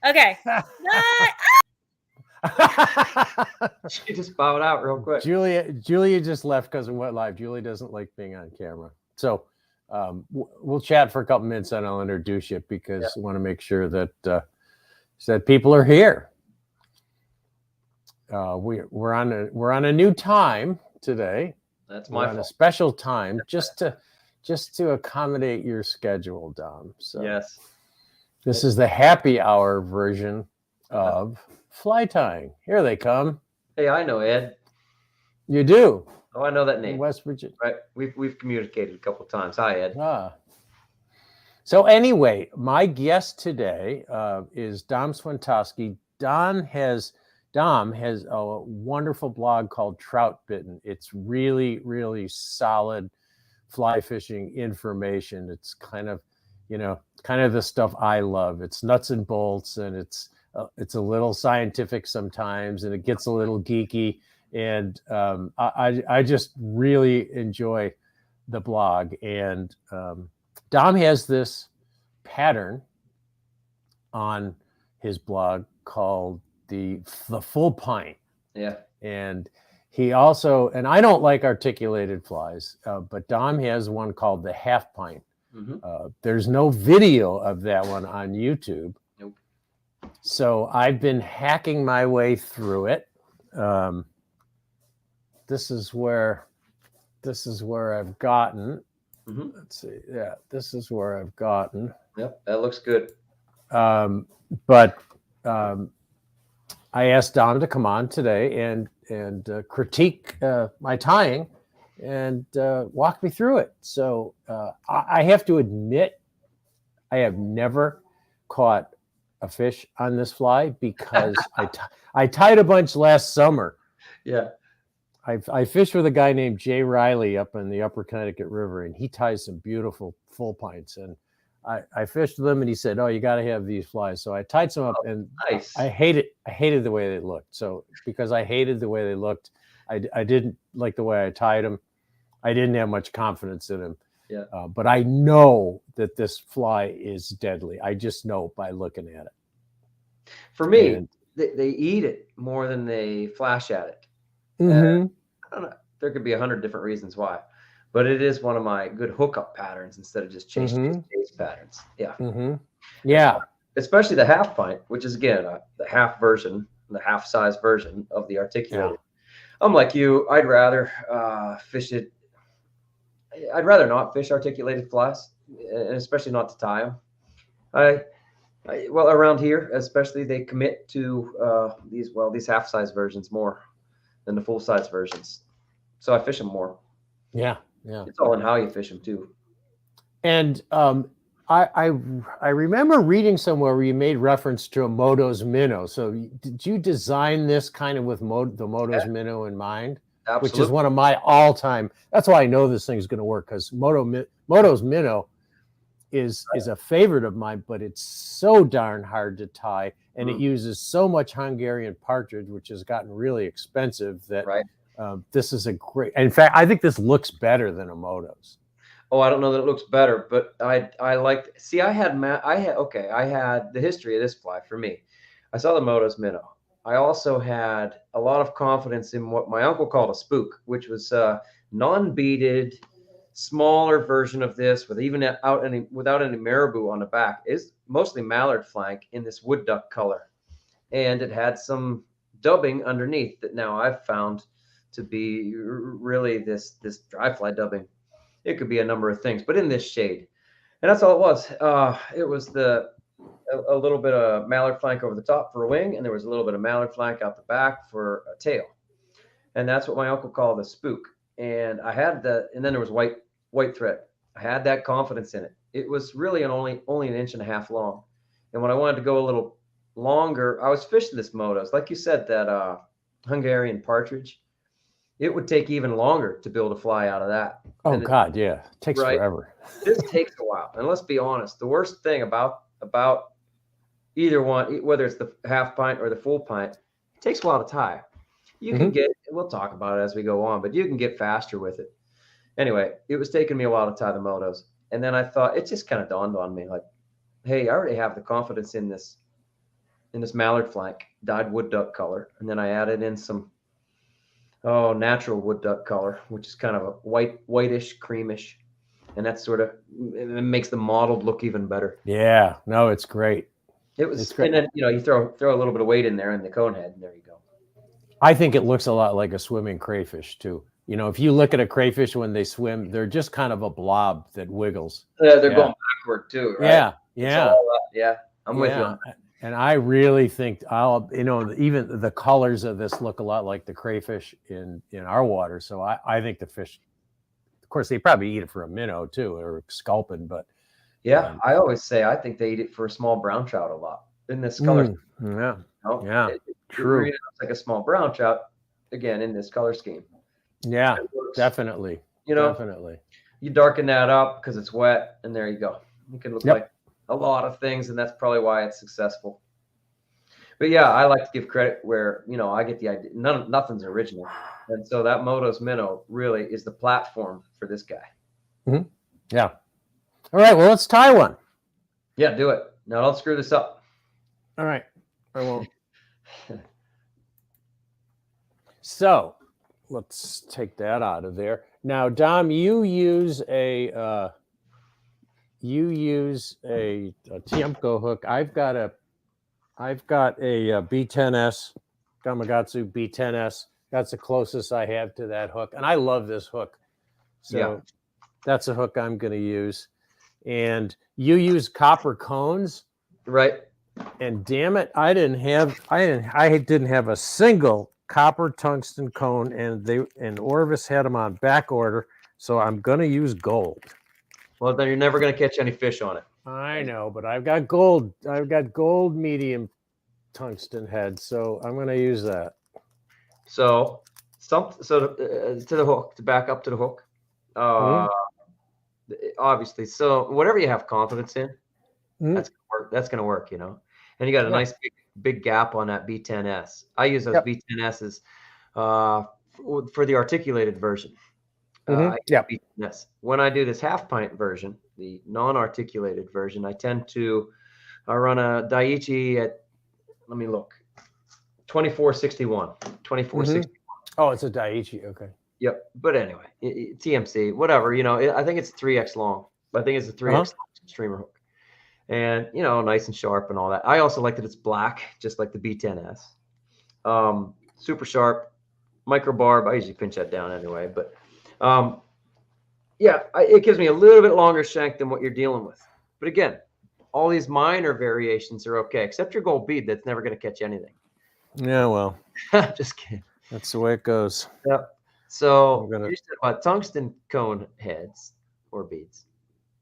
Okay. She just bowed out real quick. Julia just left because it went live. Julia doesn't like being on camera. So we'll chat for a couple minutes and I'll introduce you because I want to make sure that people are here. We're on a new time today. That's we're my on fault. a special time just to accommodate your schedule, Dom. So yes, this is the happy hour version of fly tying. Here they come. Hey, I know Ed. You do? Oh, I know that name. West Virginia. Right. We've communicated a couple of times. Hi, Ed. So anyway, my guest today is Dom Swentosky. Dom has a wonderful blog called Troutbitten. It's really, really solid fly fishing information. It's kind of the stuff I love. It's nuts and bolts, and it's a little scientific sometimes, and it gets a little geeky. And I just really enjoy the blog. And Dom has this pattern on his blog called the full pint. Yeah. And he also, and I don't like articulated flies, but Dom has one called the half pint. Mm-hmm. There's no video of that one on YouTube. Nope. So I've been hacking my way through it. This is where I've gotten. Mm-hmm. Let's see. Yeah, this is where I've gotten. Yep, that looks good. But I asked Dom to come on today and critique my tying and walk me through it. So I have to admit, I have never caught a fish on this fly because I tied a bunch last summer. Yeah. I fished with a guy named Jay Riley up in the Upper Connecticut River, and he ties some beautiful full pints. And I fished with him, and he said, "Oh, you got to have these flies." So I tied some up, and nice. I hated the way they looked. So because I hated the way they looked, I didn't like the way I tied them. I didn't have much confidence in them. Yeah. But I know that this fly is deadly. I just know by looking at it. For me, they eat it more than they flash at it. Mm-hmm. I don't know. There could be 100 different reasons why, but it is one of my good hookup patterns instead of just chase patterns. Yeah. Mm-hmm. Yeah. Especially the half pint, which is again the half version, the half size version of the articulated. Yeah. I'm like you. I'd rather fish it. I'd rather not fish articulated flies, and especially not to tie them. Well, around here, especially, they commit to these half size versions more than the full size versions. So I fish them more. Yeah. It's all in how you fish them too. And I remember reading somewhere where you made reference to a Moto's minnow. So did you design this kind of with the Moto's minnow in mind? Absolutely. Which is one of my all-time. That's why I know this thing's going to work, because Moto's minnow is a favorite of mine, but it's so darn hard to tie, and it uses so much Hungarian partridge, which has gotten really expensive. That this is a great. In fact, I think this looks better than a Moto's. Oh, I don't know that it looks better, but I liked. See, I had the history of this fly for me. I saw the Moto's minnow. I also had a lot of confidence in what my uncle called a spook, which was a non-beaded, smaller version of this without any marabou on the back. Is mostly mallard flank in this wood duck color, and it had some dubbing underneath that now I've found to be really this dry fly dubbing. It could be a number of things, but in this shade, and that's all it was. It was a little bit of mallard flank over the top for a wing, and there was a little bit of mallard flank out the back for a tail, and that's what my uncle called a spook. And I had and then there was white thread. I had that confidence in it. It was really only an inch and a half long, and when I wanted to go a little longer, I was fishing this Moto's, like you said, that Hungarian partridge. It would take even longer to build a fly out of that. Oh God, yeah, it takes forever. This takes a while, and let's be honest. The worst thing about either one, whether it's the half pint or the full pint, it takes a while to tie. You can get, we'll talk about it as we go on, but you can get faster with it. Anyway, it was taking me a while to tie the Moto's. And then I thought, it just kind of dawned on me like, hey, I already have the confidence in this in this mallard flank, dyed wood duck color, and then I added in some natural wood duck color, which is kind of a whitish, creamish, and that's sort of, it makes the mottled look even better. Yeah, no, it's great. It's great. And then you throw a little bit of weight in there in the cone head, and there you go. I think it looks a lot like a swimming crayfish too. If you look at a crayfish when they swim, they're just kind of a blob that wiggles. They're going backward too, right? Yeah. I'm with you. And I really think even the colors of this look a lot like the crayfish in our water. So I think the fish, of course, they probably eat it for a minnow too, or sculpin, but I always say I think they eat it for a small brown trout a lot in this color. True. It looks like a small brown trout again in this color scheme. Yeah, definitely. Definitely. You darken that up because it's wet, and there you go. You can look like a lot of things, and that's probably why it's successful. But yeah, I like to give credit where I get the idea. Nothing's original, and so that Moto's minnow really is the platform for this guy. Mm-hmm. Yeah. All right. Well, let's tie one. Yeah, do it. Now don't screw this up. All right, I won't. So let's take that out of there. Now, Dom, you use a Tiemco hook. I've got a B10S, Gamakatsu B10S. That's the closest I have to that hook, and I love this hook. So that's a hook I'm going to use. And you use copper cones, right? And damn it, I didn't have a single copper tungsten cone, and Orvis had them on back order, so I'm going to use gold. Well, then you're never going to catch any fish on it. I know, but I've got gold. I've got gold medium tungsten head, so I'm going to use that. So to the hook, to back up to the hook. Obviously, so whatever you have confidence in, that's going to work, And you got a nice big gap on that B10S. I use those B10Ss for the articulated version. B10S. When I do this half pint version, the non-articulated version, I tend to run a Daiichi at, let me look, 2461. Oh, it's a Daiichi. Okay. Yep. But anyway, TMC, whatever, I think it's 3X long. I think it's a 3X long streamer hook. And, nice and sharp and all that. I also like that it's black, just like the B10S. Super sharp, micro barb. I usually pinch that down anyway. But, it gives me a little bit longer shank than what you're dealing with. But again, all these minor variations are okay, except your gold bead that's never going to catch anything. Yeah, well. Just kidding. That's the way it goes. Yep. So you said about tungsten cone heads or beads.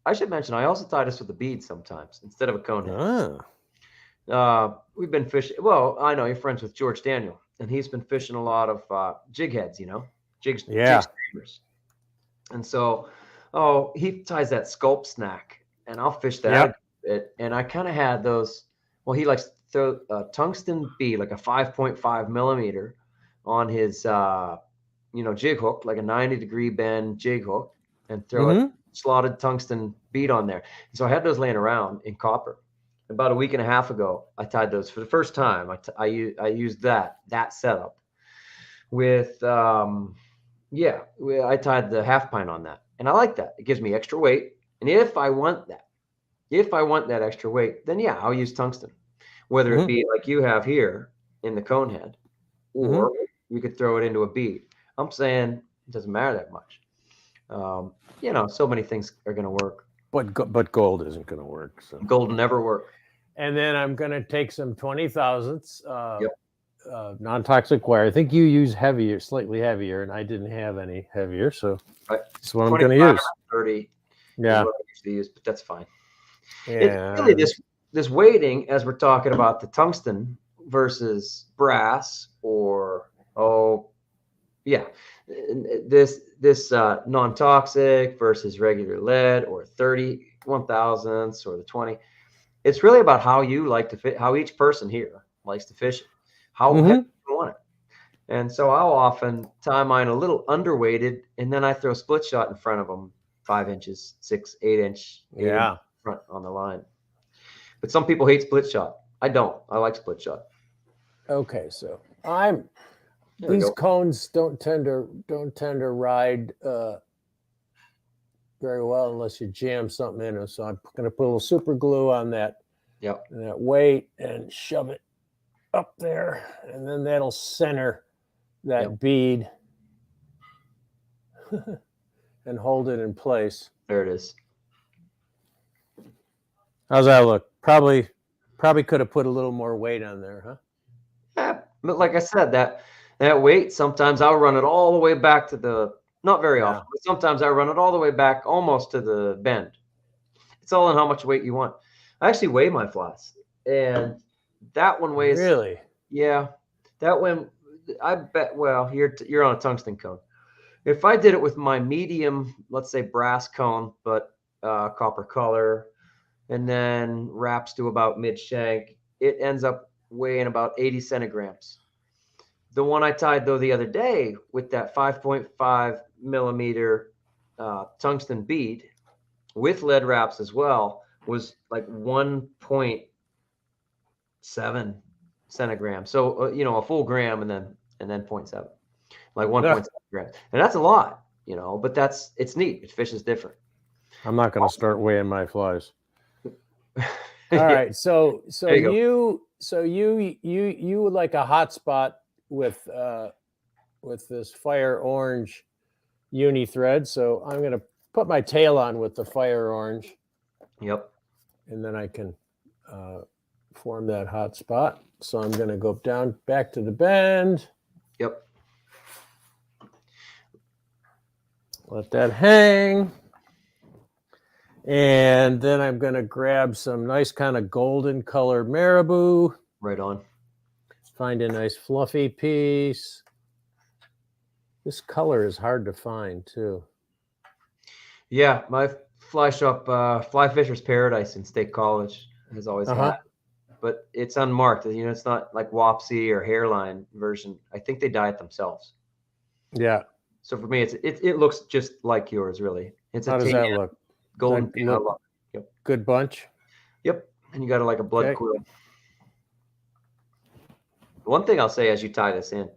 I should mention, I also tie this with a bead sometimes instead of a cone head. We've been fishing. Well, I know you're friends with George Daniel, and he's been fishing a lot of jig heads, jig streamers. And so, he ties that sculpt snack, and I'll fish that a bit. And I kind of had those. Well, he likes to throw a tungsten bead, like a 5.5 millimeter, on his jig hook, like a 90-degree bend jig hook, and throw a slotted tungsten bead on there. And so I had those laying around in copper. About a week and a half ago, I tied those for the first time. I used that setup with I tied the half pint on that, and I like that. It gives me extra weight, and if I want that extra weight, then I'll use tungsten, whether it be like you have here in the cone head, or you could throw it into a bead. I'm saying it doesn't matter that much. So many things are going to work. But gold isn't going to work. So. Gold will never work. And then I'm going to take some 20 thousandths non-toxic wire. I think you use heavier, slightly heavier, and I didn't have any heavier, so that's what I'm going to use. 30. Yeah. Is what I usually use, but that's fine. Yeah. It's really this weighting, as we're talking about the tungsten versus brass, or this non-toxic versus regular lead, or 31 thousandths or the 20. It's really about how you like to fit, how each person here likes to fish it, how heavy you want it. And so I'll often tie mine a little underweighted, and then I throw a split shot in front of them, 5 inches, 6, 8 inch front on the line. But some people hate split shot. I don't. I like split shot. Okay, so these cones don't tend to ride very well unless you jam something in them. So I'm going to put a little super glue on that. Yep. That weight and shove it up there, and then that'll center that bead and hold it in place. There it is. How's that look? Probably could have put a little more weight on there, huh? Yeah, but like I said, that weight, sometimes I'll run it all the way back to the, not very often, but sometimes I run it all the way back almost to the bend. It's all in how much weight you want. I actually weigh my flies, and that one weighs. Really? Yeah, that one, I bet. Well, you're on a tungsten cone. If I did it with my medium, let's say brass cone, but copper color, and then wraps to about mid shank, it ends up weighing about 80 centigrams. The one I tied though the other day with that 5.5 millimeter tungsten bead with lead wraps as well was like 1.7 centigrams. So a full gram and then 0.7, like 1.7 grams, and that's a lot, But it's neat. Each fish is different. I'm not going to start weighing my flies. All right, so you would like a hot spot with this fire orange uni thread. So I'm going to put my tail on with the fire orange. Yep. And then I can form that hot spot. So I'm going to go down back to the bend. Yep. Let that hang. And then I'm going to grab some nice kind of golden colored marabou. Right on. Find a nice fluffy piece. This color is hard to find too. Yeah, my fly shop, Fly Fisher's Paradise in State College, has always had, but it's unmarked. It's not like Wapsie or Hairline version. I think they dye it themselves. Yeah. So for me, it looks just like yours, really. How does that look? Golden. Yep. Good bunch. Yep. And you got like a blood quill. One thing I'll say as you tie this in,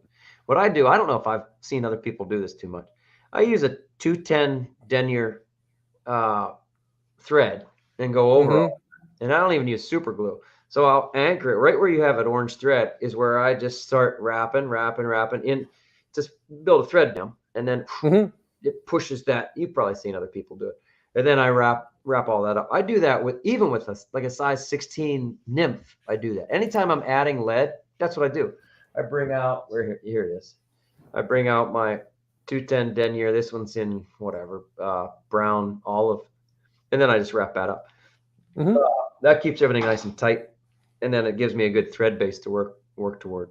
what I do, I don't know if I've seen other people do this too much. I use a 210 denier thread and go over, and I don't even use super glue. So I'll anchor it right where you have an orange thread is where I just start wrapping in, just build a thread down, and then it pushes that. You've probably seen other people do it. And then I wrap all that up. I do that with a size 16 nymph. I do that. Anytime I'm adding lead, that's what I do. I bring out here it is. I bring out my 210 denier. This one's in whatever, brown olive, and then I just wrap that up. That keeps everything nice and tight, and then it gives me a good thread base to work toward.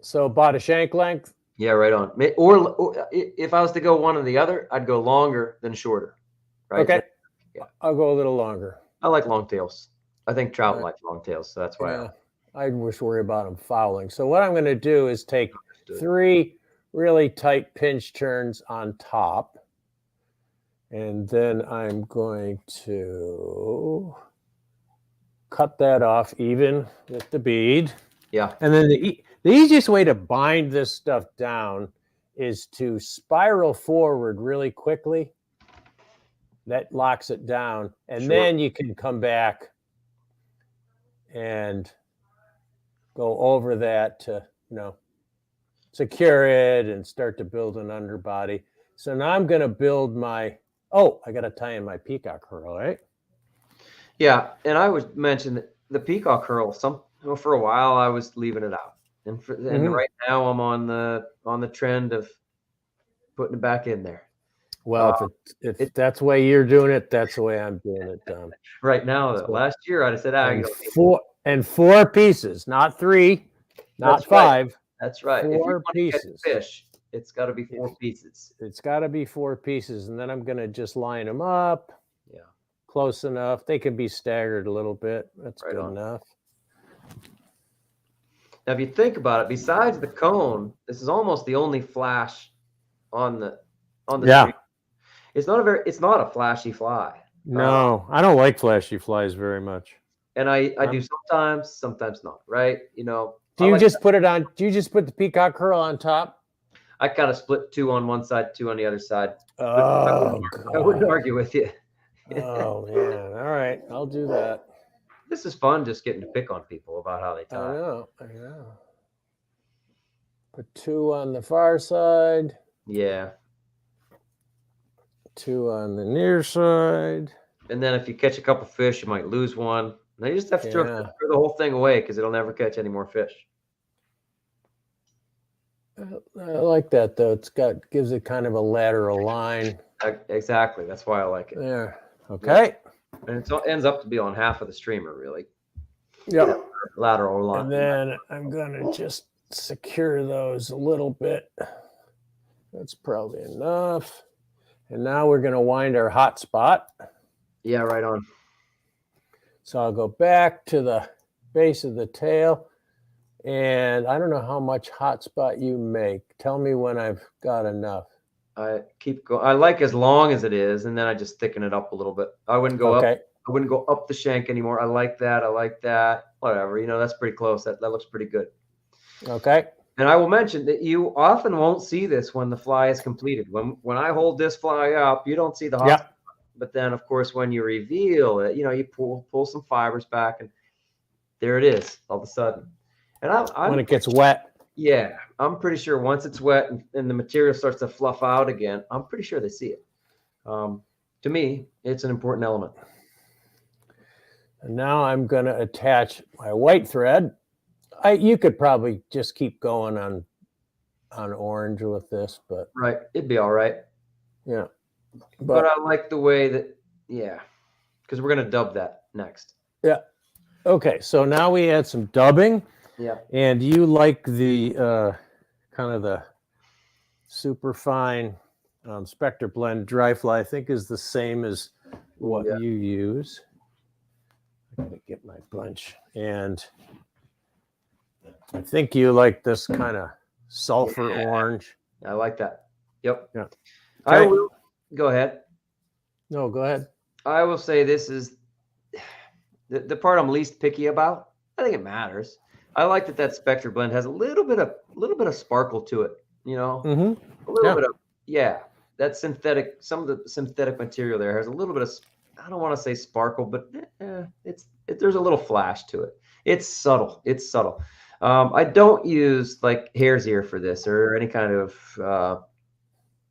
So about a shank length. Yeah, right on. Or if I was to go one or the other, I'd go longer than shorter. Right? Okay. Yeah. I'll go a little longer. I like long tails. I think trout like long tails, so that's why. I just worry about them fouling. So what I'm going to do is take 3 really tight pinch turns on top, and then I'm going to cut that off even with the bead. Yeah. And then the easiest way to bind this stuff down is to spiral forward really quickly. That locks it down, and then you can come back and go over that to, secure it and start to build an underbody. So now I'm going to build I got to tie in my Peacock Curl, right? Yeah, and I would mention that the Peacock Curl, for a while I was leaving it out, and right now I'm on the trend of putting it back in there. Well, if that's the way you're doing it, that's the way I'm doing it, Dom. Right now, though, last year I'd have said, four pieces, not 3, not 5. Right. That's right. 4 pieces. Fish, it's got to be 4 pieces. It's got to be 4 pieces, and then I'm going to just line them up. Yeah, close enough. They can be staggered a little bit. That's good enough. Now, if you think about it, besides the cone, this is almost the only flash on the street. It's not a flashy fly. No, I don't like flashy flies very much. And I do sometimes not, right? Do you just put it on? Do you just put the Peacock Curl on top? I kind of split 2 on one side, 2 on the other side. But Oh, I wouldn't God. argue with you. Oh, man. All right. I'll do that. This is fun, just getting to pick on people about how they tie. I know. Put 2 on the far side. Yeah. 2 on the near side. And then if you catch a couple fish, you might lose one. And you just have to throw the whole thing away because it'll never catch any more fish. I like that, though. Gives it kind of a lateral line. Exactly. That's why I like it. There. Okay. And it ends up to be on half of the streamer, really. Yeah. Lateral line. And then I'm going to just secure those a little bit. That's probably enough. And now we're going to wind our hot spot. Yeah, right on. So I'll go back to the base of the tail. And I don't know how much hot spot you make. Tell me when I've got enough. I keep going. I like as long as it is, and then I just thicken it up a little bit. I wouldn't go up. I wouldn't go up the shank anymore. I like that. I like that. Whatever. That's pretty close. That looks pretty good. Okay. And I will mention that you often won't see this when the fly is completed. When I hold this fly up, you don't see the hot spot. But then, of course, when you reveal it, you pull some fibers back, and there it is all of a sudden. And when it gets wet. Yeah, I'm pretty sure once it's wet and the material starts to fluff out again, I'm pretty sure they see it. To me, it's an important element. And now I'm going to attach my white thread. You could probably just keep going on orange with this, but right, it'd be all right. Yeah, but I like the way that because we're going to dub that next. Yeah. Okay, so now we add some dubbing. Yeah. And you like the kind of the super fine Spectre blend dry fly, I think is the same as what you use. I'm going to get my bunch. And I think you like this kind of sulfur orange. I like that. Yep. Yeah. Okay. I will go ahead. No, go ahead. I will say this is the part I'm least picky about. I think it matters. I like that Spectre blend has a little bit of sparkle to it, Mm-hmm. A little bit of that synthetic. Some of the synthetic material there has a little bit of. I don't want to say sparkle, but there's a little flash to it. It's subtle. I don't use like hare's ear for this or any kind of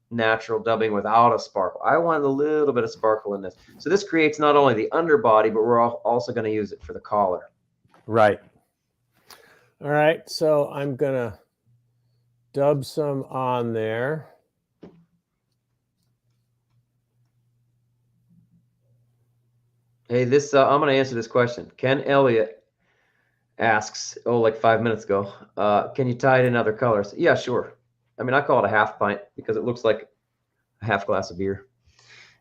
natural dubbing without a sparkle. I want a little bit of sparkle in this. So this creates not only the underbody, but we're also going to use it for the collar. Right. All right, so I'm going to dub some on there. Hey, I'm going to answer this question. Ken Elliott asks, like 5 minutes ago, can you tie it in other colors? Yeah, sure. I mean, I call it a half pint because it looks like a half glass of beer,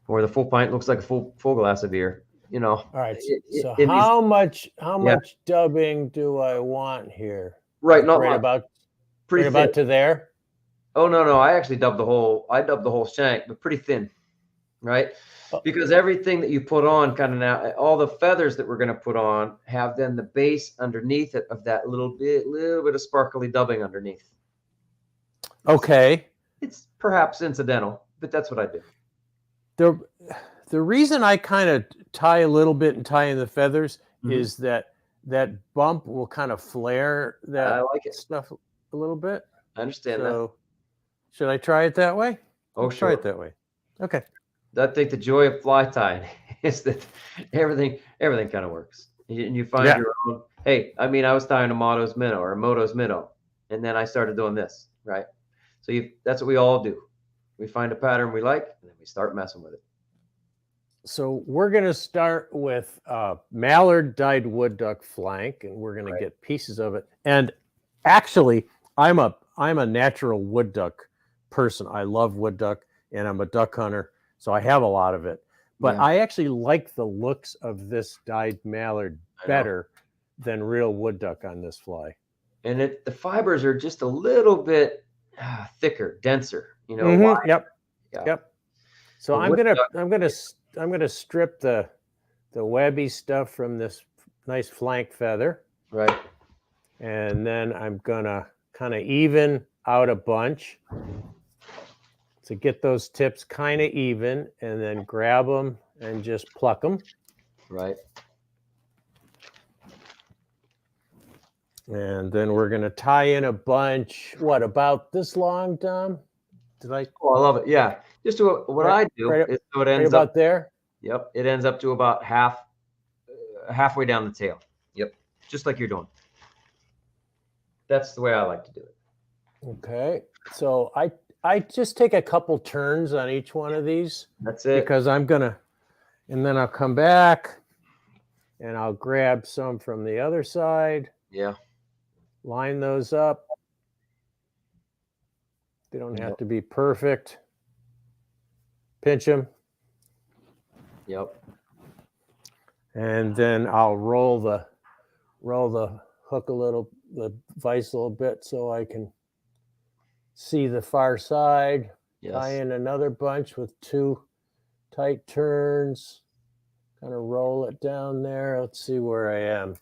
or the full pint looks like a full glass of beer. All right. So how much dubbing do I want here? Right, not right about to there. Oh no! I actually dubbed the whole shank, but pretty thin, right? Because everything that you put on, kind of now, all the feathers that we're going to put on have then the base underneath it of that little bit of sparkly dubbing underneath. Okay. It's perhaps incidental, but that's what I do. The reason I kind of tie a little bit and tie in the feathers is that bump will kind of flare that stuff a little bit. I understand that. Should I try it that way? Oh, sure. Try it that way. Okay. I think the joy of fly tying is that everything kind of works. You find your own. Hey, I mean, I was tying a Moto's minnow or a Moto's minnow, and then I started doing this, right? So that's what we all do. We find a pattern we like, and then we start messing with it. So we're going to start with mallard dyed wood duck flank, and we're going to get pieces of it. And actually, I'm a natural wood duck person. I love wood duck, and I'm a duck hunter, so I have a lot of it. But I actually like the looks of this dyed mallard better than real wood duck on this fly. And the fibers are just a little bit thicker, denser. Mm-hmm. Yep. So I'm gonna strip the webby stuff from this nice flank feather. Right. And then I'm gonna kind of even out a bunch to get those tips kind of even, and then grab them and just pluck them. Right. And then we're gonna tie in a bunch. What, about this long, Dom? Did I? Oh, I love it. Yeah. Just to, what I do is so it ends about up there. Yep. It ends up to about halfway down the tail. Yep. Just like you're doing. That's the way I like to do it. Okay. So I just take a couple turns on each one of these. That's it. Because I'm gonna, and then I'll come back and I'll grab some from the other side. Yeah. Line those up. They don't have to be perfect. Pinch them. Yep. And then I'll roll the hook a little, the vise a little bit, so I can see the far side. Yes. Tie in another bunch with 2 tight turns. Kind of roll it down there. Let's see where I am.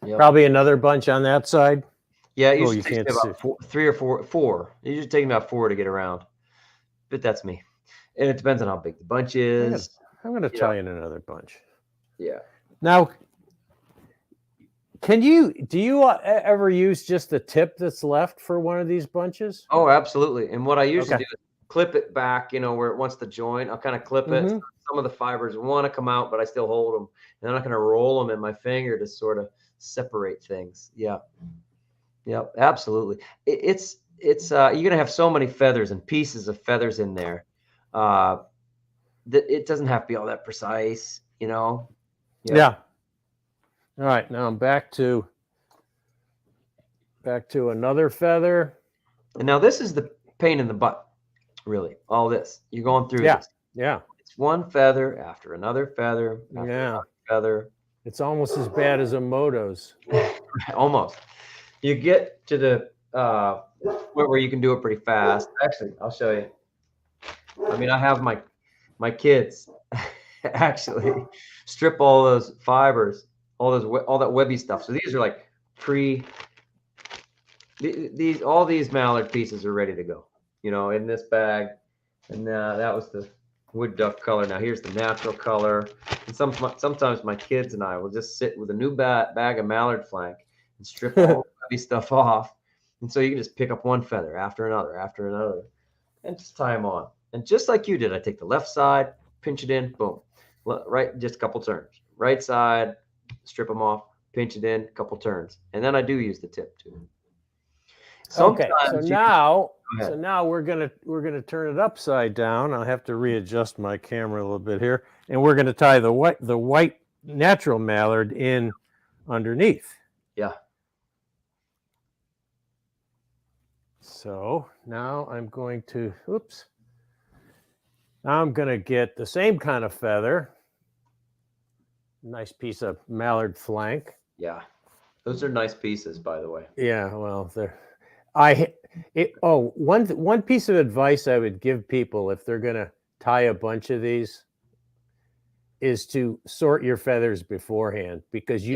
Yep. Probably another bunch on that side. Yeah, you can't see. About 3 or 4. It usually takes about 4 to get around. But that's me. And it depends on how big the bunch is. I'm going to tie in another bunch. Yeah. Now, do you ever use just the tip that's left for one of these bunches? Oh, absolutely. And what I usually do is clip it back, where it wants to join. I'll kind of clip it. Some of the fibers want to come out, but I still hold them. And then I'm going to roll them in my finger to sort of separate things. Yeah. Yep, absolutely. It's you're going to have so many feathers and pieces of feathers in there that it doesn't have to be all that precise, Yep. Yeah. All right, now I'm back to another feather. And now this is the pain in the butt, really. All this. You're going through this. Yeah. It's one feather after another feather after another feather. It's almost as bad as a moto's. Almost. You get to the point where you can do it pretty fast. Actually, I'll show you. I mean, I have my kids actually strip all those fibers, all that webby stuff. So these are like all these mallard pieces are ready to go, in this bag. And that was the wood duck color. Now here's the natural color. And sometimes my kids and I will just sit with a new bag of mallard flank and strip all the webby stuff off. And so you can just pick up one feather after another, and just tie them on. And just like you did, I take the left side, pinch it in, boom. Right, just a couple turns. Right side, strip them off, pinch it in, a couple turns. And then I do use the tip too. Okay, so now we're gonna turn it upside down. I'll have to readjust my camera a little bit here, and we're gonna tie the white natural mallard in underneath. Yeah. So now I'm going to, now I'm gonna get the same kind of feather. Nice piece of mallard flank. Yeah, those are nice pieces, by the way. Yeah, well, one piece of advice I would give people if they're gonna tie a bunch of these is to sort your feathers beforehand, because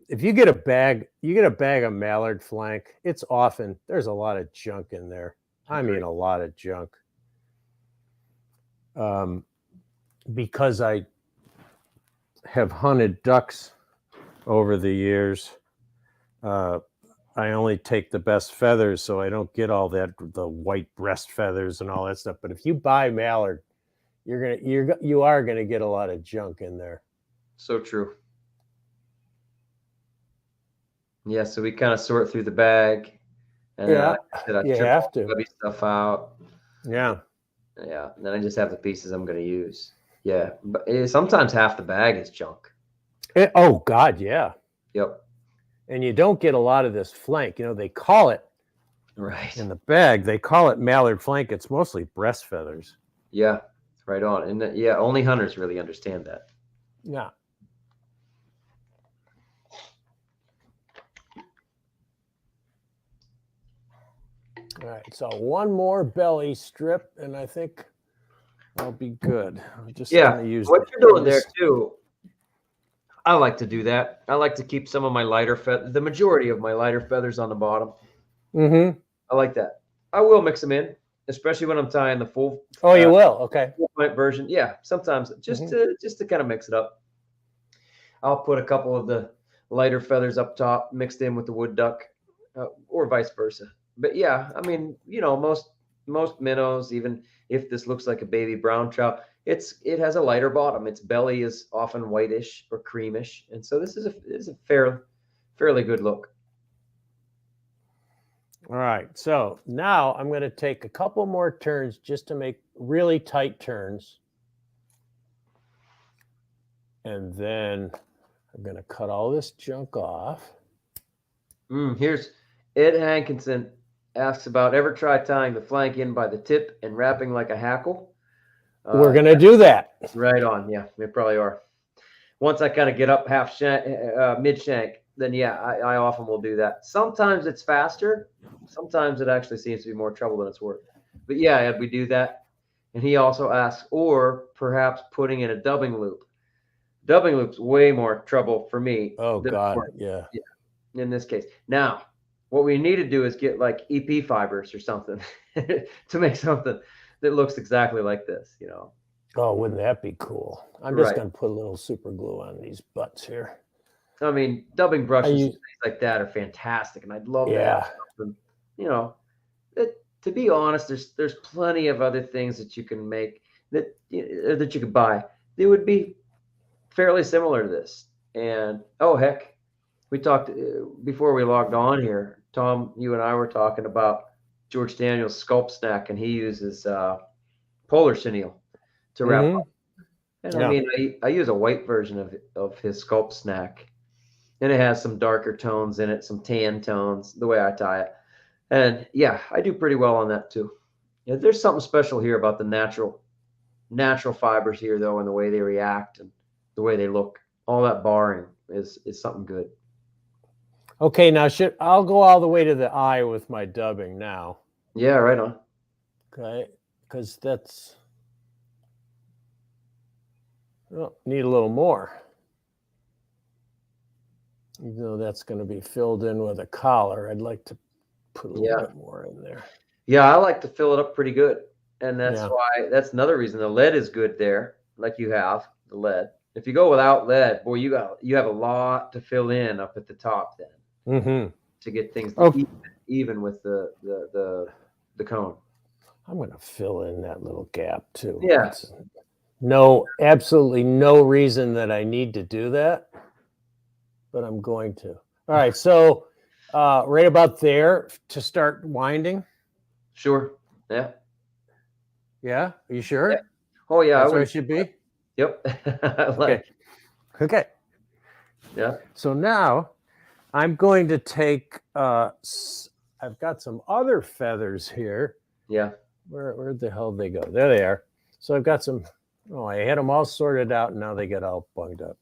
if you get a bag of mallard flank, there's a lot of junk in there. I mean, a lot of junk. Because I have hunted ducks over the years, I only take the best feathers, so I don't get all the white breast feathers and all that stuff. But if you buy mallard, you are gonna get a lot of junk in there. So true. Yeah, so we kind of sort through the bag, and you have to webby stuff out. Yeah. Yeah, and then I just have the pieces I'm going to use. Yeah, but sometimes half the bag is junk. Oh God, yeah. Yep. And you don't get a lot of this flank. They call it in the bag. They call it mallard flank. It's mostly breast feathers. Yeah, right on. And only hunters really understand that. Yeah. All right, so one more belly strip, and I think I'll be good. I'm just gonna use what you're doing there too. I like to do that. I like to keep some of my lighter the majority of my lighter feathers on the bottom. Mm-hmm. I like that. I will mix them in, especially when I'm tying the full. Oh, you will? Okay. Full point version. Yeah, sometimes just to kind of mix it up. I'll put a couple of the lighter feathers up top, mixed in with the wood duck, or vice versa. But yeah, I mean, most minnows, even if this looks like a baby brown trout, it has a lighter bottom. Its belly is often whitish or creamish, and so this is a fairly good look. All right. So now I'm going to take a couple more turns just to make really tight turns. And then I'm going to cut all this junk off. Here's Ed Hankinson asks about ever try tying the flank in by the tip and wrapping like a hackle. We're going to do that. Right on. Yeah, we probably are. Once I kind of get up half mid shank, then yeah, I often will do that. Sometimes it's faster. Sometimes it actually seems to be more trouble than it's worth. But yeah, Ed, we do that. And he also asks, or perhaps putting in a dubbing loop. Dubbing loop's way more trouble for me. Oh, God. Yeah. In this case. Now, what we need to do is get like EP fibers or something to make something that looks exactly like this, Oh, wouldn't that be cool? I'm just going to put a little super glue on these butts here. I mean, dubbing brushes and things like that are fantastic, and I'd love to have something, to be honest, there's plenty of other things that you can make that you could buy. They would be fairly similar to this. And oh heck, we talked before we logged on here. Tom, you and I were talking about George Daniel's sculpt snack, and he uses polar chenille to wrap up. And I mean, I use a white version of his sculpt snack, and it has some darker tones in it, some tan tones, the way I tie it. And yeah, I do pretty well on that too. Yeah, there's something special here about the natural fibers here, though, and the way they react and the way they look. All that barring is something good. Okay, now I'll go all the way to the eye with my dubbing now. Yeah, right on. Okay, because that's need a little more. Even though that's going to be filled in with a collar, I'd like to put a little bit more in there. Yeah, I like to fill it up pretty good. And that's another reason the lead is good there, like you have the lead. If you go without lead, boy, you have a lot to fill in up at the top then to get things even with the cone. I'm going to fill in that little gap too. Yeah. Absolutely no reason that I need to do that, but I'm going to. All right, so right about there to start winding. Sure. Yeah. Yeah. Are you sure? Yeah. Oh yeah. That's where it should be. Yep. Okay. Yeah. So now I'm going to take. I've got some other feathers here. Yeah. Where the hell did they go? There they are. So I've got some. Oh, I had them all sorted out, and now they get all bunged up.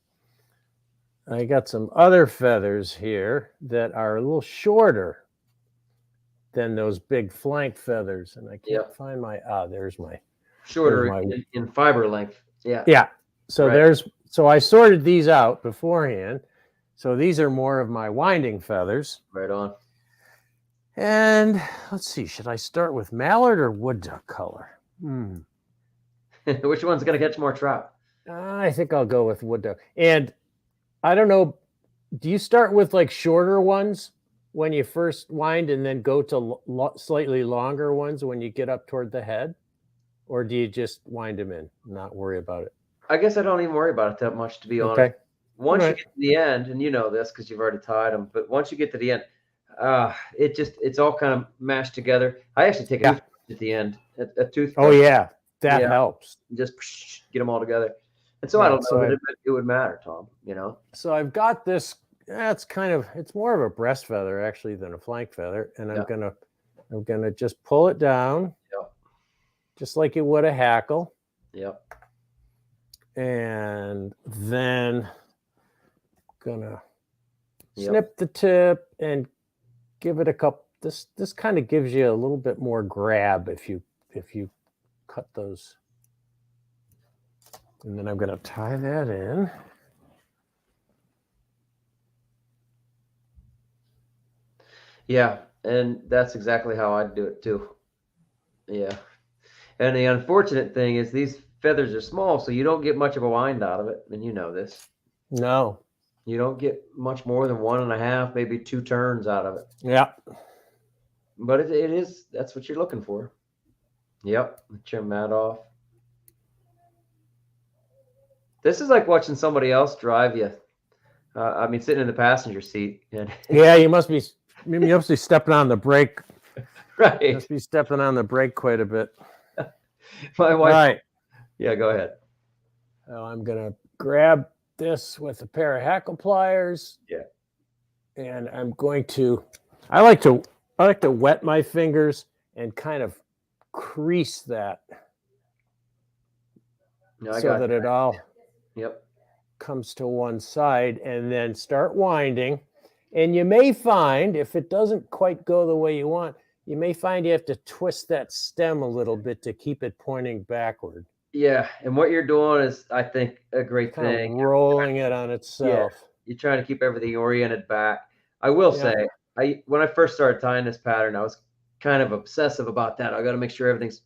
I got some other feathers here that are a little shorter than those big flank feathers, and I can't find my. There's my shorter in fiber length. Yeah. Yeah. So so I sorted these out beforehand. So these are more of my winding feathers. Right on. And let's see, should I start with mallard or wood duck color? Which one's going to catch more trout? I think I'll go with wood duck. And I don't know, do you start with like shorter ones when you first wind and then go to slightly longer ones when you get up toward the head? Or do you just wind them in, not worry about it? I guess I don't even worry about it that much, to be honest. Okay. Once you get to the end, and you know this because you've already tied them, but once you get to the end, it's all kind of mashed together. I actually take a toothbrush at the end, a toothbrush. Oh yeah, that helps. Just get them all together. And so I don't know that it would matter, Tom. So I've got this. It's more of a breast feather actually than a flank feather, and I'm gonna just pull it down, just like you would a hackle. Yep. And then gonna snip the tip and give it a couple. This kind of gives you a little bit more grab if you cut those. And then I'm gonna tie that in. Yeah, and that's exactly how I'd do it too. Yeah. And the unfortunate thing is these feathers are small, so you don't get much of a wind out of it. And you know this. No. You don't get much more than 1.5, maybe 2 turns out of it. Yeah. But it is, that's what you're looking for. Yep. Trim that off. This is like watching somebody else drive you. I mean, sitting in the passenger seat. And Yeah, you must be stepping on the brake. right. You must be stepping on the brake quite a bit. My wife. All right. Yeah, go ahead. So I'm gonna grab this with a pair of hackle pliers. Yeah. And I'm going to. I like to wet my fingers and kind of crease that so that it all comes to one side, and then start winding. And you may find, if it doesn't quite go the way you want, you may find you have to twist that stem a little bit to keep it pointing backward. Yeah, and what you're doing is, I think, a great thing. Rolling it on itself. Yeah, you're trying to keep everything oriented back. I will say, when I first started tying this pattern, I was kind of obsessive about that. I got to make sure everything's,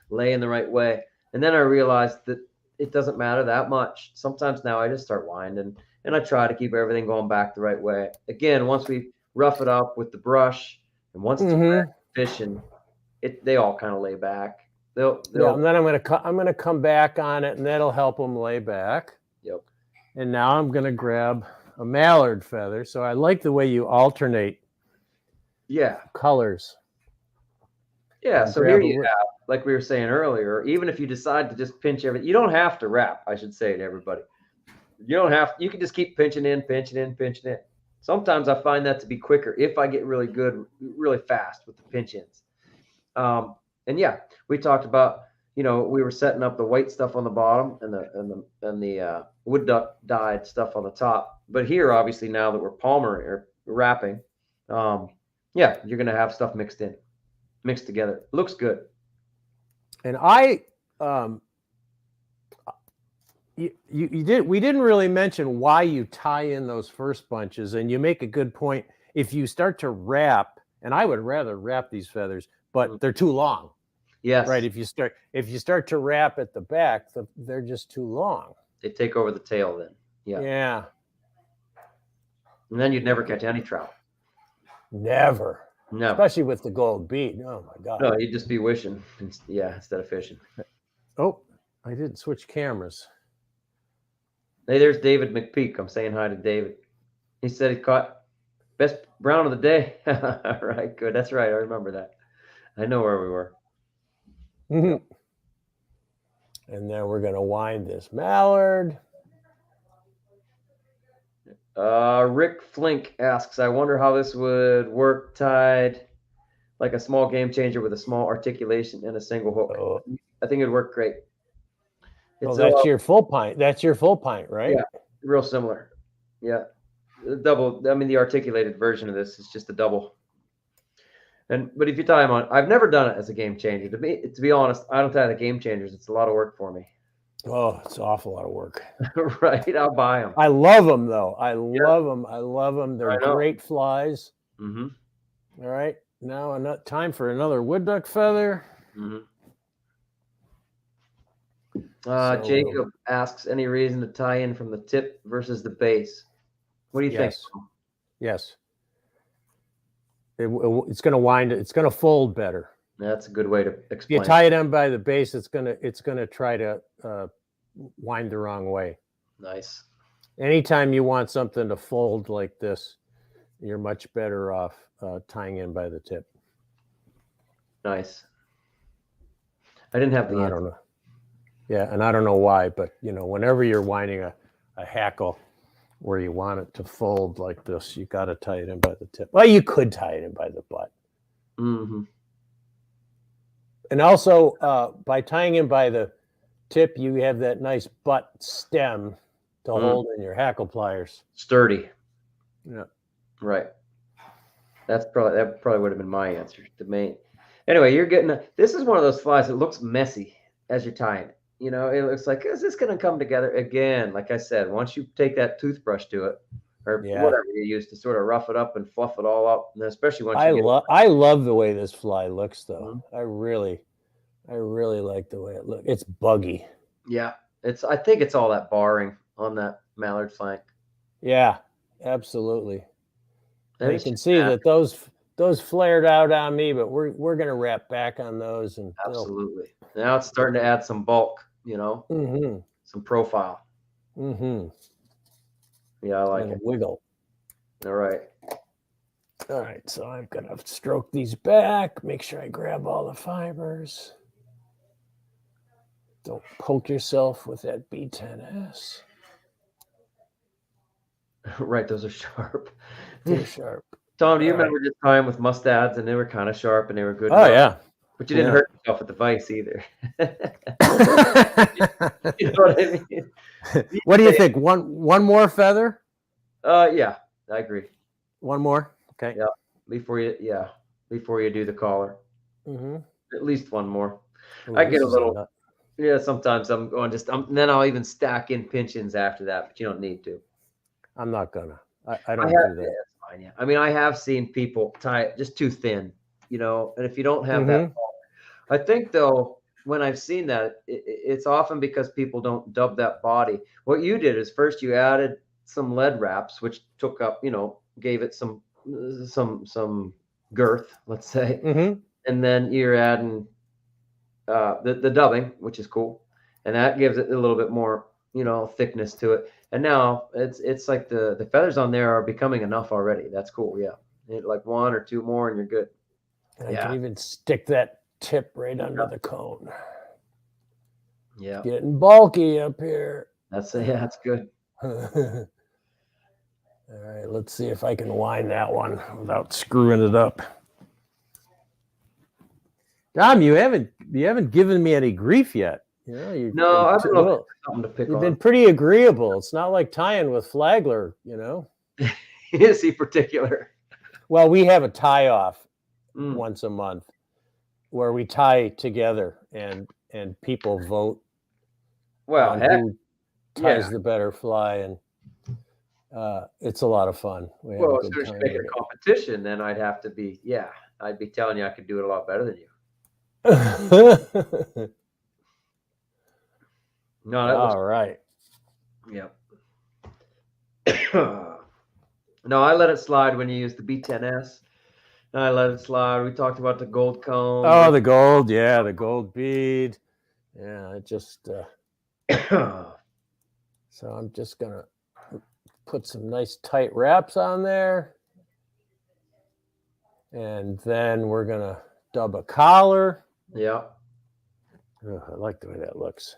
laying the right way. And then I realized that it doesn't matter that much. Sometimes now I just start winding, and I try to keep everything going back the right way. Again, once we rough it up with the brush, and once it's fishing, they all kind of lay back. They'll and then I'm gonna come back on it, and that'll help them lay back. Yep. And now I'm gonna grab a mallard feather. So I like the way you alternate. Yeah. Colors. Yeah. So here you have, like we were saying earlier, even if you decide to just pinch everything, you don't have to wrap. I should say to everybody, you don't have. You can just keep pinching in. Sometimes I find that to be quicker if I get really good, really fast with the pinch ins. And yeah, we talked about, we were setting up the white stuff on the bottom and the wood duck dyed stuff on the top. But here, obviously, now that we're palmer or wrapping, yeah, you're gonna have stuff mixed together. It looks good. And we didn't really mention why you tie in those first bunches, and you make a good point. If you start to wrap, and I would rather wrap these feathers, but they're too long. Yes. Right. If you start to wrap at the back, they're just too long. They take over the tail then. Yeah. Yeah. And then you'd never catch any trout. Never. No. Especially with the gold bead. Oh my God. No, you'd just be wishing. Yeah, instead of fishing. Oh, I didn't switch cameras. Hey, there's David McPeak. I'm saying hi to David. He said he caught best brown of the day. All right, good. That's right. I remember that. I know where we were. And then we're going to wind this mallard. Rick Flink asks, I wonder how this would work tied like a small game changer with a small articulation and a single hook. Oh. I think it'd work great. That's your full pint. That's your full pint, right? Yeah, real similar. Yeah. Double. I mean, the articulated version of this is just a double. But if you tie them on, I've never done it as a game changer. To be honest, I don't tie the game changers. It's a lot of work for me. Oh, it's an awful lot of work. Right. I'll buy them. I love them though. I love them. They're great flies. Mm-hmm. All right. Now, time for another wood duck feather. Mm-hmm. Jacob asks, any reason to tie in from the tip versus the base? What do you think? Yes. It's going to wind. It's going to fold better. That's a good way to explain. If you tie it in by the base, it's going to try to wind the wrong way. Nice. Anytime you want something to fold like this, you're much better off tying in by the tip. Nice. I didn't have the answer. I don't know. Yeah, and I don't know why, but whenever you're winding a hackle where you want it to fold like this, you got to tie it in by the tip. Well, you could tie it in by the butt. Mm-hmm. And also, by tying in by the tip, you have that nice butt stem to hold in your hackle pliers. Sturdy. Yeah. Right. That probably would have been my answer. Anyway, you're getting this is one of those flies that looks messy as you're tying it. It looks like, is this going to come together again? Like I said, once you take that toothbrush to it, or Yeah. whatever you use to sort of rough it up and fluff it all up. And especially once I you get I love the way this fly looks, though. Mhm. I really like the way it looks. It's buggy. Yeah, I think it's all that barring on that mallard flank. Yeah, absolutely. And You it's can just see natural. that those flared out on me, but we're gonna wrap back on those and they'll. Absolutely. Now it's starting to add some bulk, Mm-hmm. some profile. Mm-hmm. Yeah, I like And it. wiggle. All right. All right, so I'm gonna stroke these back, make sure I grab all the fibers. Don't poke yourself with that B10S. Right, those are sharp. Too sharp. Tom, do you All right. remember just time with mustads and they were kind of sharp and they were good? Oh yeah. But you didn't Yeah. hurt yourself with the vise either. You know what I mean? What do you think? One more feather? Yeah, I agree. One more? Okay. Yeah, before you do the collar, Mm-hmm. at least one more. Ooh, I get this a is little. Yeah, sometimes I'm going then I'll even stack in pinch-ins after that, but you don't need to. I'm not gonna. I I don't have, do that. it's fine, yeah. I mean, I have seen people tie it just too thin, and if you don't have that, Mm-hmm. I think though, when I've seen that, it's often because people don't dub that body. What you did is first you added some lead wraps, which took up, gave it some girth, let's say, Mm-hmm. and then you're adding the dubbing, which is cool, and that gives it a little bit more, thickness to it. And now it's like the feathers on there are becoming enough already. That's cool. Yeah, like one or two more, and you're good. I can even stick that tip right under the cone. Yeah, Getting bulky up here. that's good. All right, let's see if I can wind that one without screwing it up. Dom, you haven't given me any grief yet. No, I've been looking for something to pick You've on. been pretty agreeable. It's not like tying with Flagler, Is he particular? Well, we have a tie off once a month where we tie together and people vote. Well, heck, who ties the better fly, and it's a lot of fun. We have well, a as good soon as you time make a with it. competition, then I'd be telling you I could do it a lot better than you. No, that All right. Yep. No, I let it slide when you use the B10S. I let it slide. We talked about the gold cone. Oh, the gold. Yeah, the gold bead. Yeah, it just... so I'm just going to put some nice tight wraps on there. And then we're going to dub a collar. Yeah. Oh, I like the way that looks.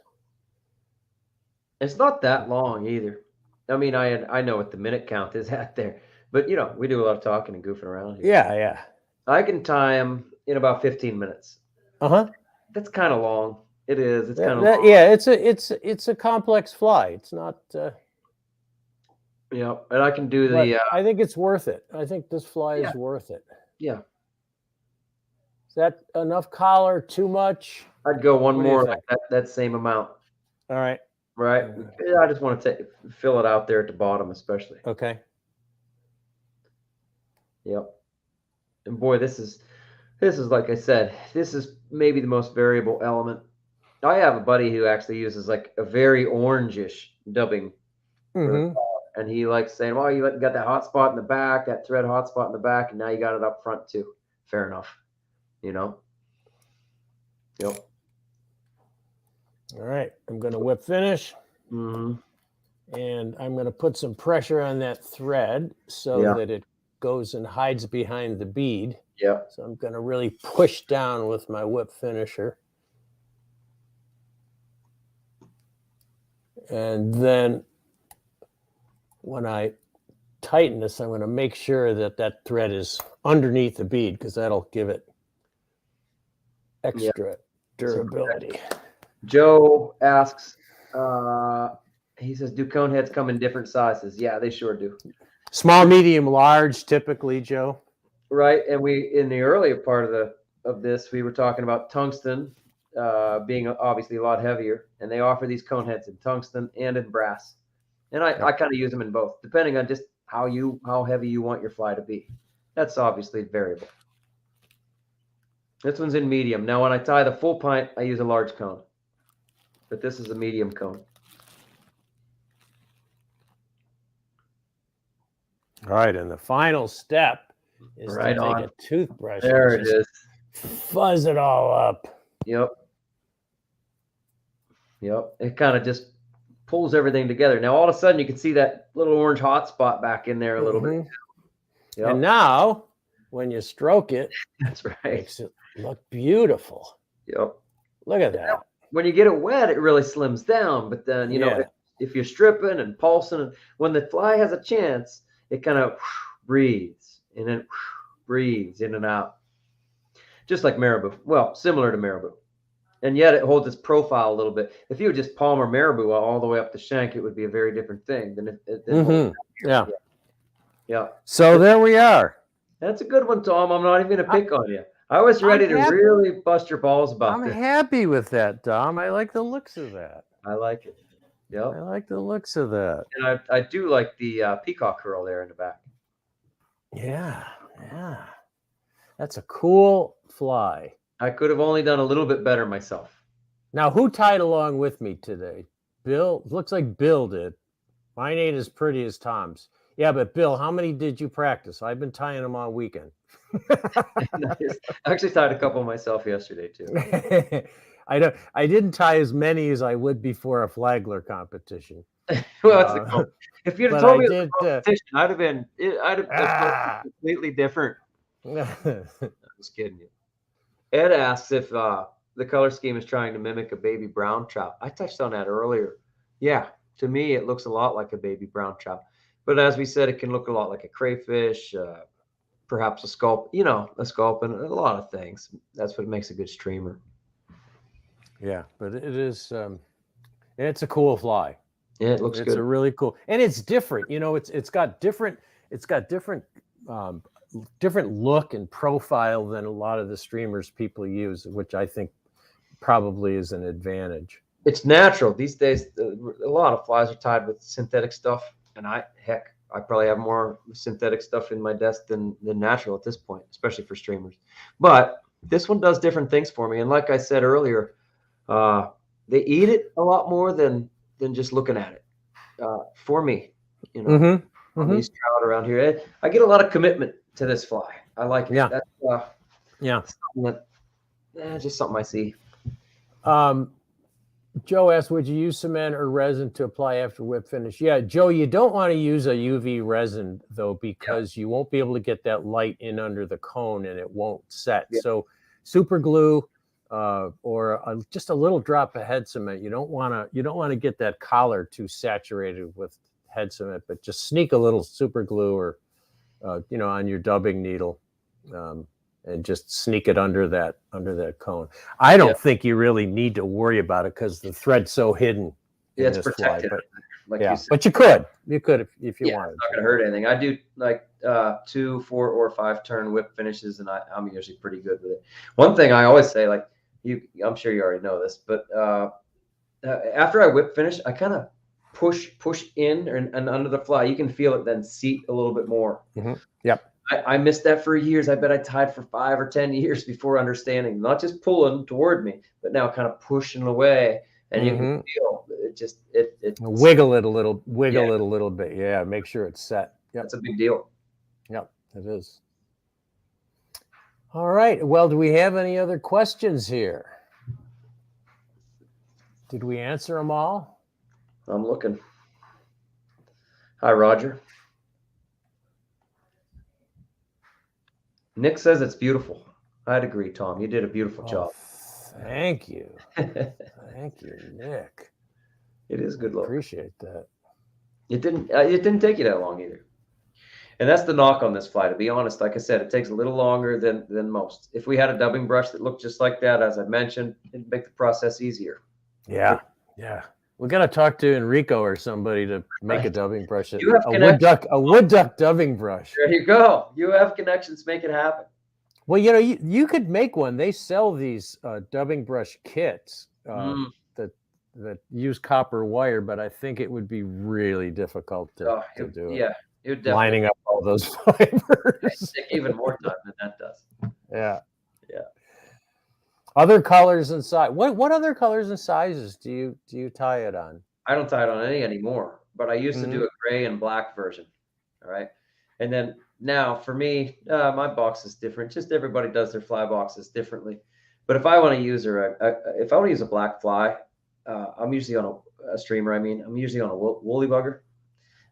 It's not that long either. I mean, I know what the minute count is at there, but we do a lot of talking and goofing around here. Yeah. I can tie them in about 15 minutes. Uh-huh. That's kind of long. It is. It's kind of long. Yeah, it's a complex fly. It's not and I can do the I think it's worth it. I think this fly is worth it. Yeah. Is that enough collar? Too much? I'd go one more like that same amount. All right. Right. I just want to fill it out there at the bottom, especially. Okay. Yep. And boy, this is like I said, this is maybe the most variable element. I have a buddy who actually uses like a very orangish dubbing for the collar, and he likes saying, "Well, you got that hot spot in the back, that thread hot spot in the back, and now you got it up front too." Fair enough. Yep. All right, I'm going to whip finish. Mm-hmm. And I'm going to put some pressure on that thread so that it goes and hides behind the bead. Yeah. So I'm going to really push down with my whip finisher. And then when I tighten this, I'm going to make sure that thread is underneath the bead because that'll give it extra durability. Joe asks, he says, do cone heads come in different sizes? Yeah, they sure do. Small, medium, large, typically, Joe. Right, and we in the earlier part of this, we were talking about tungsten being obviously a lot heavier, and they offer these cone heads in tungsten and in brass, and I kind of use them in both, depending on just how heavy you want your fly to be. That's obviously variable. This one's in medium. Now, when I tie the full pint, I use a large cone, but this is a medium cone. All right, and the final step is Right to take on. a toothbrush. There and it is. Fuzz it all up. Yep. Yep. It kind of just pulls everything together. Now, all of a sudden, you can see that little orange hot spot back in there a little bit. Yep. And now, when you stroke it, that's right. Makes it look beautiful. Yep. Look at that. When you get it wet, it really slims down. But then, you know, if you're stripping and pulsing, and when the fly has a chance, it kind of breathes and then breathes in and out, just like marabou. Well, similar to marabou. And yet it holds its profile a little bit. If you would just palmer marabou all the way up the shank, it would be a very different thing than Yeah. Yeah. So there we are. That's a good one, Tom. I'm not even going to pick on you. I was ready to really bust your balls about this. I'm happy with that, Dom. I like the looks of that. I like it. Yeah. I like the looks of that. And I do like the peacock curl there in the back. Yeah. Yeah. That's a cool fly. I could have only done a little bit better myself. Now, who tied along with me today? Bill? Looks like Bill did. Mine ain't as pretty as Tom's. Yeah, but Bill, how many did you practice? I've been tying them all weekend. I actually tied a couple myself yesterday too. I didn't tie as many as I would before a flagler competition. Well, that's the goal. If you'd have told me the competition, I'd have been completely different. I was kidding you. Ed asks if the color scheme is trying to mimic a baby brown trout. I touched on that earlier. Yeah, to me, it looks a lot like a baby brown trout. But as we said, it can look a lot like a crayfish, perhaps a sculp, and a lot of things. That's what makes a good streamer. Yeah, but it is, it's a cool fly. Yeah, it looks good. It's a really cool, and it's different. It's got different look and profile than a lot of the streamers people use, which I think probably is an advantage. It's natural these days. A lot of flies are tied with synthetic stuff. And I probably have more synthetic stuff in my desk than natural at this point, especially for streamers. But this one does different things for me. And like I said earlier, they eat it a lot more than just looking at it. For me, these trout around here, I get a lot of commitment to this fly. I like it. Yeah. That's just something I see. Joe asked, would you use cement or resin to apply after whip finish? Yeah, Joe, you don't want to use a UV resin, though, because you won't be able to get that light in under the cone and it won't set. Yeah. So super glue or just a little drop of head cement. You don't want to get that collar too saturated with head cement, but just sneak a little super glue or, on your dubbing needle. And just sneak it under that cone. I don't think you really need to worry about it because the thread's so hidden. Yeah, it's protected. But, but you could if you wanted. It's not going to hurt anything. I do like 2, 4, or 5 turn whip finishes, and I'm usually pretty good with it. One thing I always say, like I'm sure you already know this, but after I whip finish, I kind of push in and under the fly. You can feel it then seat a little bit more. Mm-hmm. Yep. I missed that for years. I bet I tied for 5 or 10 years before understanding, not just pulling toward me, but now kind of pushing away. And you can feel it wiggle it a little bit. Yeah. Make sure it's set. Yep. That's a big deal. Yep, it is. All right. Well, do we have any other questions here? Did we answer them all? I'm looking. Hi, Roger. Nick says it's beautiful. I'd agree, Tom. You did a beautiful job. Thank you. Thank you, Nick. It is good look. Appreciate that. It didn't take you that long either. And that's the knock on this fly. To be honest, like I said, it takes a little longer than most. If we had a dubbing brush that looked just like that, as I mentioned, it'd make the process easier. Yeah. We got to talk to Enrico or somebody to make a dubbing brush. A wood duck dubbing brush. There you go. You have connections. Make it happen. Well, you could make one. They sell these dubbing brush kits that use copper wire, but I think it would be really difficult to do. Yeah. It would definitely lining up all those it'd fibers. take even more time than that does. Yeah. Yeah. Other colors and size. What other colors and sizes do you tie it on? I don't tie it on any anymore, but I used to Mhm. do a gray and black version. All right. And then now for me, my box is different. Just everybody does their fly boxes differently. But if I want to use if I want to use a black fly, I'm usually on a streamer. I mean, I'm usually on a woolly bugger.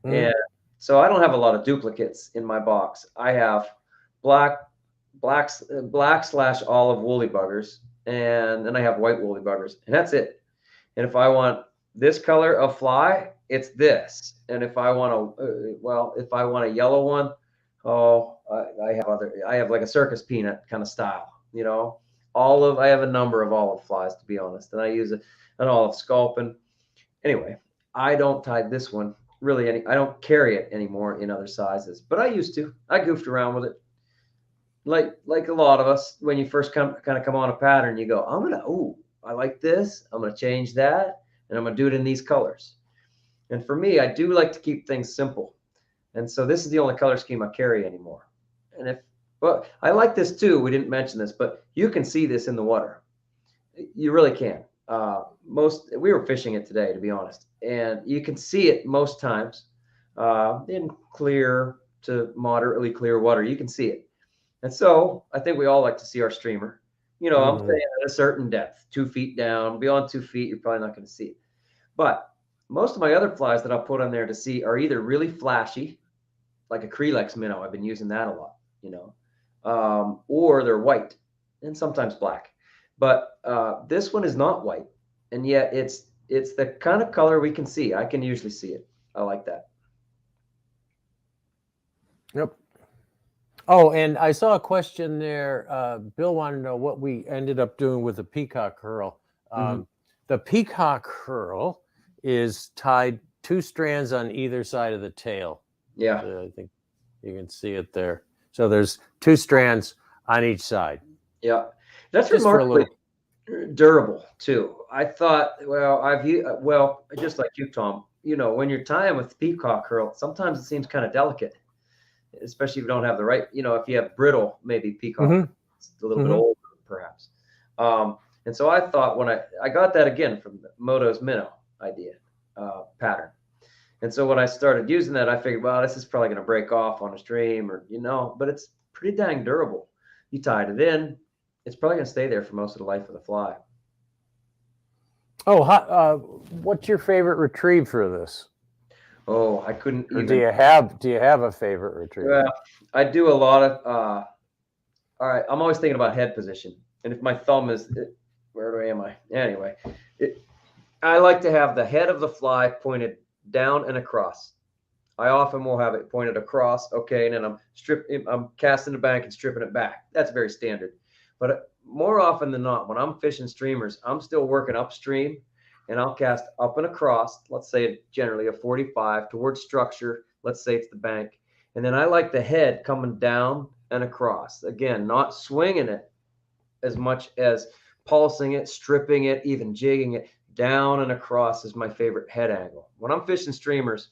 Mhm. And so I don't have a lot of duplicates in my box. I have black, black slash olive woolly buggers, and then I have white woolly buggers, and that's it. And if I want this color of fly, it's this. And if I want if I want a yellow one, oh, I have like a circus peanut kind of style, you know. I have a number of olive flies, to be honest, and I use an olive sculpin. Anyway, I don't tie this one really I don't carry it anymore in other sizes, but I used to. I goofed around with it. Like a lot of us, when you first come on a pattern, you go, I like this. I'm gonna change that, and I'm gonna do it in these colors. And for me, I do like to keep things simple. And so this is the only color scheme I carry anymore. And I like this too. We didn't mention this, but you can see this in the water. You really can. We were fishing it today, to be honest, and you can see it most times in clear to moderately clear water. You can see it, and so I think we all like to see our streamer. I'm Mhm. saying at a certain depth, 2 feet down. Beyond 2 feet, you're probably not going to see it. But most of my other flies that I'll put on there to see are either really flashy, like a Crelex minnow. I've been using that a lot, or they're white and sometimes black. But this one is not white, and yet it's the kind of color we can see. I can usually see it. I like that. Yep. Oh, and I saw a question there. Bill wanted to know what we ended up doing with the Peacock Curl. Mm-hmm. The Peacock Curl is tied 2 strands on either side of the tail. Yeah. So I think you can see it there. So there's 2 strands on each side. Yeah. That's Just remarkably durable too. I thought, just like you, Tom, when you're tying with Peacock Curl, sometimes it seems kind of delicate, especially if you don't have the right, if you have brittle, maybe Peacock, it's a little bit older, perhaps. And so I thought when I got that again from Moto's minnow idea pattern. And so when I started using that, I figured, well, this is probably going to break off on a stream but it's pretty dang durable. You tied it in, it's probably going to stay there for most of the life of the fly. Oh, what's your favorite retrieve for this? Oh, I couldn't or even. Do you have a favorite retrieve? Well, I do a lot of. All right, I'm always thinking about head position, and if my thumb is, where am I? Anyway, I like to have the head of the fly pointed down and across. I often will have it pointed across. Okay, and then I'm casting the bank and stripping it back. That's very standard. But more often than not, when I'm fishing streamers, I'm still working upstream, and I'll cast up and across. Let's say generally a 45 towards structure. Let's say it's the bank, and then I like the head coming down and across. Again, not swinging it as much as pulsing it, stripping it, even jigging it. Down and across is my favorite head angle. When I'm fishing streamers,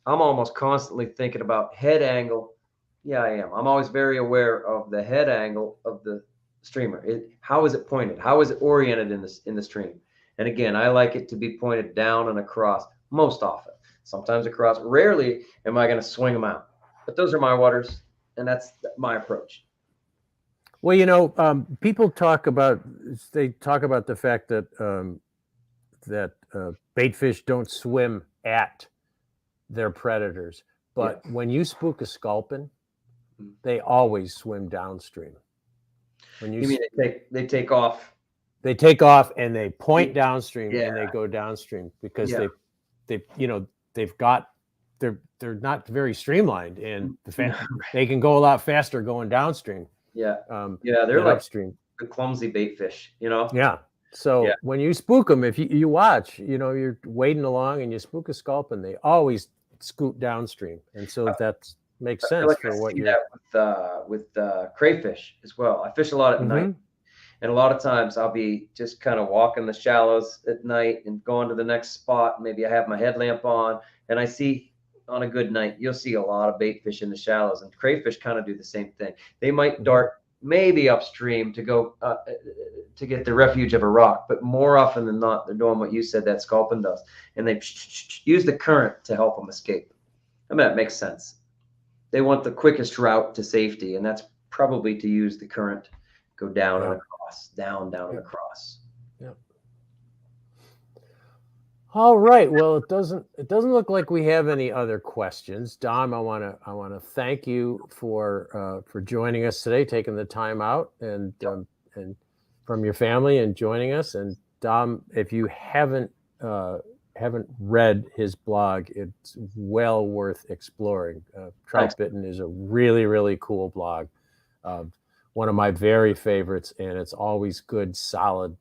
I'm almost constantly thinking about head angle. Yeah, I am. I'm always very aware of the head angle of the streamer. How is it pointed? How is it oriented in the stream? And again, I like it to be pointed down and across most often. Sometimes across. Rarely am I going to swing them out. But those are my waters, and that's my approach. Well, people talk about the fact that bait fish don't swim at their predators, but when you spook a sculpin, they always swim downstream. You mean they take off? They take off and they point downstream and they go downstream because they're not very streamlined, and they can go a lot faster going downstream. They're like upstream. The clumsy bait fish, Yeah. So when you spook them, if you watch, you're wading along and you spook a sculpin, they always scoot downstream, and so that makes sense for what you're. With crayfish as well. I fish a lot at night, and a lot of times I'll be just kind of walking the shallows at night and going to the next spot. Maybe I have my headlamp on, and I see on a good night, you'll see a lot of bait fish in the shallows, and crayfish kind of do the same thing. They might dart maybe upstream to go to get the refuge of a rock, but more often than not, they're doing what you said that sculpin does, and they use the current to help them escape. I mean, that makes sense. They want the quickest route to safety, and that's probably to use the current, go down and across, down and across. Yeah. All right. Well, it doesn't look like we have any other questions. Dom, I want to thank you for joining us today, taking the time out and from your family and joining us. And Dom, if you haven't read his blog, it's well worth exploring. Troutbitten is a really, really cool blog. One of my very favorites, and it's always good, solid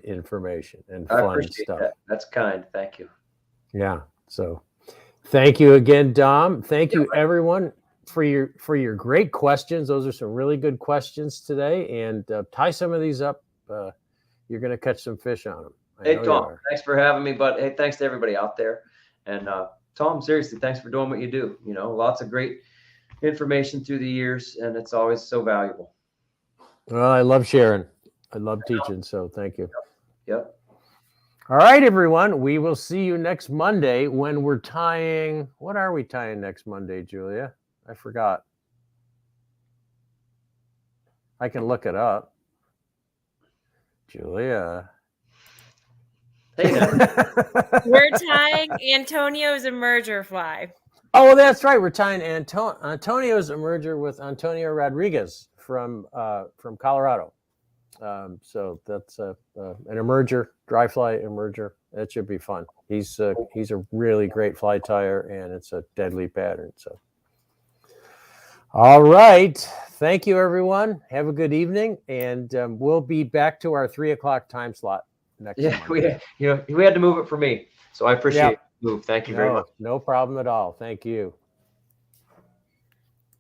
information and fun stuff. That. That's kind. Thank you. Yeah. So thank you again, Dom. Thank you everyone for your great questions. Those are some really good questions today, and tie some of these up. You're going to catch some fish on them. Hey, Tom, thanks for having me, but hey, thanks to everybody out there. And Tom, seriously, thanks for doing what you do. You know, lots of great information through the years, and it's always so valuable. Well, I love sharing. I love teaching, so thank you. Yep. All right, everyone. We will see you next Monday when we're tying. What are we tying next Monday, Julia? I forgot. I can look it up. Julia. Hey, we're tying Antonio's emerger fly. Oh, that's right. We're tying Antonio's emerger with Antonio Rodriguez from Colorado. So that's an emerger, dry fly emerger. That should be fun. He's a really great fly tire, and it's a deadly pattern. So, all right. Thank you, everyone. Have a good evening, and we'll be back to our 3:00 time slot next. Yeah, Monday. we had to move it for me, so I appreciate the move. Thank you very much. No problem at all. Thank you.